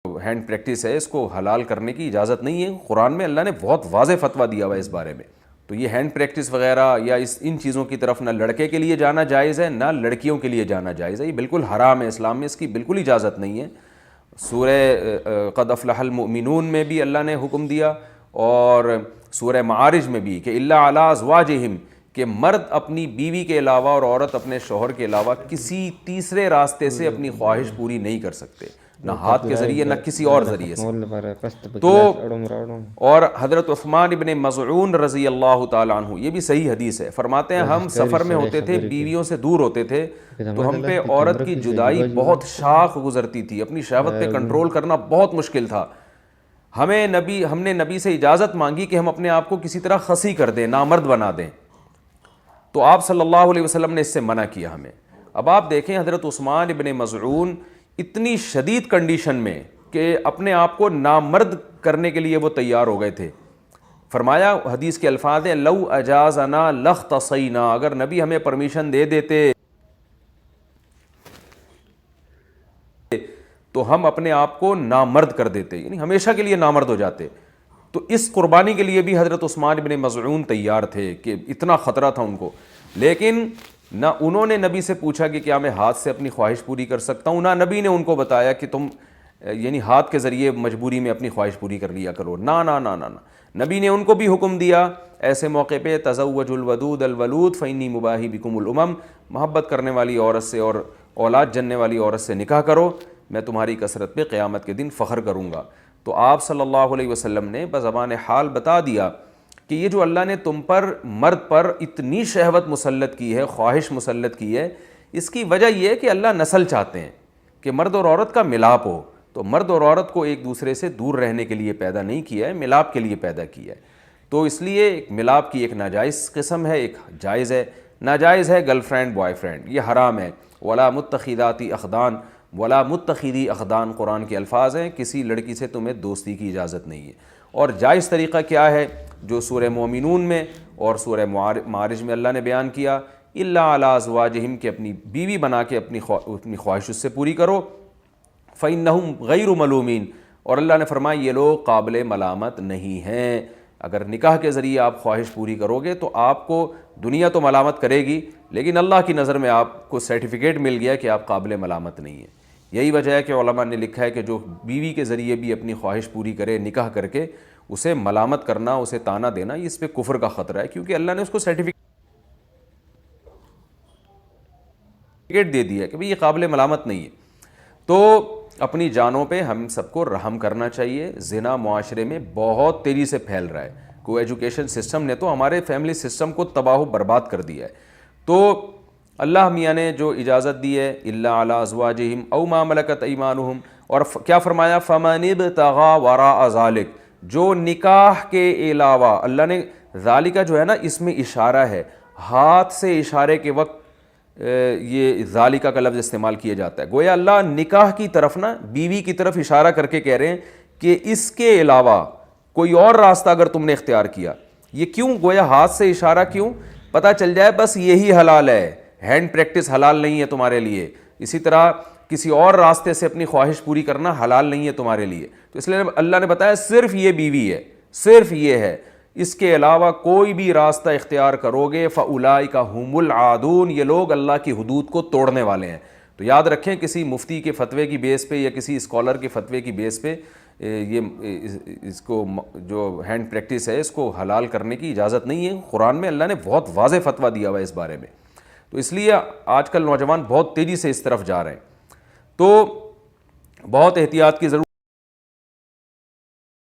Hand practice ہے اس کو حلال کرنے کی اجازت نہیں ہے. قرآن میں اللہ نے بہت واضح فتویٰ دیا ہوا ہے اس بارے میں. تو یہ ہینڈ پریکٹس وغیرہ یا ان چیزوں کی طرف نہ لڑکے کے لیے جانا جائز ہے نہ لڑکیوں کے لیے جانا جائز ہے. یہ بالکل حرام ہے, اسلام میں اس کی بالکل اجازت نہیں ہے. سورہ قد افلح المؤمنون میں بھی اللہ نے حکم دیا اور سورہ معارج میں بھی کہ الا علی ازواجہم, کہ مرد اپنی بیوی کے علاوہ اور عورت اپنے شوہر کے علاوہ کسی تیسرے راستے سے اپنی خواہش پوری نہیں کر سکتے, نہ ہاتھ کے ذریعے نہ کسی اور ذریعے سے. تو اور حضرت عثمان ابن مظعون رضی اللہ تعالیٰ عنہ, یہ بھی صحیح حدیث ہے, فرماتے ہیں ہم سفر میں ہوتے تھے, بیویوں سے دور ہوتے تے, تو ہم پہ عورت کی جدائی بہت شاق گزرتی تھی, اپنی شہوت پہ کنٹرول کرنا بہت مشکل تھا. ہم نے نبی سے اجازت مانگی کہ ہم اپنے آپ کو کسی طرح خصی کر دیں, نامرد بنا دیں, تو آپ صلی اللہ علیہ وسلم نے اس سے منع کیا ہمیں. اب آپ دیکھیں حضرت عثمان ابن مظعون اتنی شدید کنڈیشن میں کہ اپنے آپ کو نامرد کرنے کے لیے وہ تیار ہو گئے تھے. فرمایا, حدیث کے الفاظ ہیں, لو اجازنا لاختصینا, اگر نبی ہمیں پرمیشن دے دیتے تو ہم اپنے آپ کو نامرد کر دیتے, یعنی ہمیشہ کے لیے نامرد ہو جاتے. تو اس قربانی کے لیے بھی حضرت عثمان ابن مظعون تیار تھے کہ اتنا خطرہ تھا ان کو, لیکن نہ انہوں نے نبی سے پوچھا کہ کیا میں ہاتھ سے اپنی خواہش پوری کر سکتا ہوں, نہ نبی نے ان کو بتایا کہ تم یعنی ہاتھ کے ذریعے مجبوری میں اپنی خواہش پوری کر لیا کرو. نہ نہ نہ نہ نبی نے ان کو بھی حکم دیا ایسے موقع پہ, تزوجوا الودود الولود فانی مباہی بکم الامم, محبت کرنے والی عورت سے اور اولاد جننے والی عورت سے نکاح کرو, میں تمہاری کثرت پہ قیامت کے دن فخر کروں گا. تو آپ صلی اللہ علیہ وسلم نے بزبان حال بتا دیا کہ یہ جو اللہ نے تم پر, مرد پر اتنی شہوت مسلط کی ہے, خواہش مسلط کی ہے, اس کی وجہ یہ ہے کہ اللہ نسل چاہتے ہیں کہ مرد اور عورت کا ملاپ ہو. تو مرد اور عورت کو ایک دوسرے سے دور رہنے کے لیے پیدا نہیں کیا ہے, ملاپ کے لیے پیدا کیا ہے. تو اس لیے ایک ملاپ کی ایک ناجائز قسم ہے, ایک جائز ہے. ناجائز ہے گرل فرینڈ بوائے فرینڈ, یہ حرام ہے. ولا متخذاتی اخدان ولا متخذی اخدان قرآن کے الفاظ ہیں, کسی لڑکی سے تمہیں دوستی کی اجازت نہیں ہے. اور جائز طریقہ کیا ہے جو سورہ مومنون میں اور سورہ معارج میں اللہ نے بیان کیا, الا علی ازواجہم, کہ اپنی بیوی بنا کے اپنی خواہش اس سے پوری کرو. فإنہم غیر ملومین, اور اللہ نے فرمایا یہ لوگ قابل ملامت نہیں ہیں. اگر نکاح کے ذریعے آپ خواہش پوری کرو گے تو آپ کو دنیا تو ملامت کرے گی, لیکن اللہ کی نظر میں آپ کو سرٹیفکیٹ مل گیا کہ آپ قابل ملامت نہیں ہیں. یہی وجہ ہے کہ علماء نے لکھا ہے کہ جو بیوی کے ذریعے بھی اپنی خواہش پوری کرے نکاح کر کے, اسے ملامت کرنا, اسے تانا دینا, یہ اس پہ کفر کا خطرہ ہے, کیونکہ اللہ نے اس کو سرٹیفکیٹ دے دیا کہ بھئی یہ قابل ملامت نہیں ہے. تو اپنی جانوں پہ ہم سب کو رحم کرنا چاہیے. زنا معاشرے میں بہت تیزی سے پھیل رہا ہے. کو ایجوکیشن سسٹم نے تو ہمارے فیملی سسٹم کو تباہ و برباد کر دیا ہے. تو اللہ میاں نے جو اجازت دی ہے, الا علی ازواجہم او ما ملکت ایمانہم, اور کیا فرمایا, فمن ابتغى وراء ذلک, جو نکاح کے علاوہ, اللہ نے ذالک جو ہے نا اس میں اشارہ ہے, ہاتھ سے اشارے کے وقت یہ ذالک کا لفظ استعمال کیا جاتا ہے. گویا اللہ نکاح کی طرف نا, بیوی کی طرف اشارہ کر کے کہہ رہے ہیں کہ اس کے علاوہ کوئی اور راستہ اگر تم نے اختیار کیا. یہ کیوں گویا ہاتھ سے اشارہ کیوں؟ پتہ چل جائے بس یہی حلال ہے, ہینڈ پریکٹس حلال نہیں ہے تمہارے لیے. اسی طرح کسی اور راستے سے اپنی خواہش پوری کرنا حلال نہیں ہے تمہارے لیے. تو اس لیے اللہ نے بتایا صرف یہ بیوی ہے, صرف یہ ہے, اس کے علاوہ کوئی بھی راستہ اختیار کرو گے فاولئک هم العادون, یہ لوگ اللہ کی حدود کو توڑنے والے ہیں. تو یاد رکھیں, کسی مفتی کے فتوے کی بیس پہ یا کسی اسکالر کے فتوے کی بیس پہ یہ اس کو جو ہینڈ پریکٹس ہے اس کو حلال کرنے کی اجازت نہیں ہے. قرآن میں اللہ نے بہت واضح فتویٰ دیا ہوا ہے اس بارے میں. تو اس لیے آج کل نوجوان بہت تیزی سے اس طرف جا رہے ہیں, تو بہت احتیاط کی ضرورت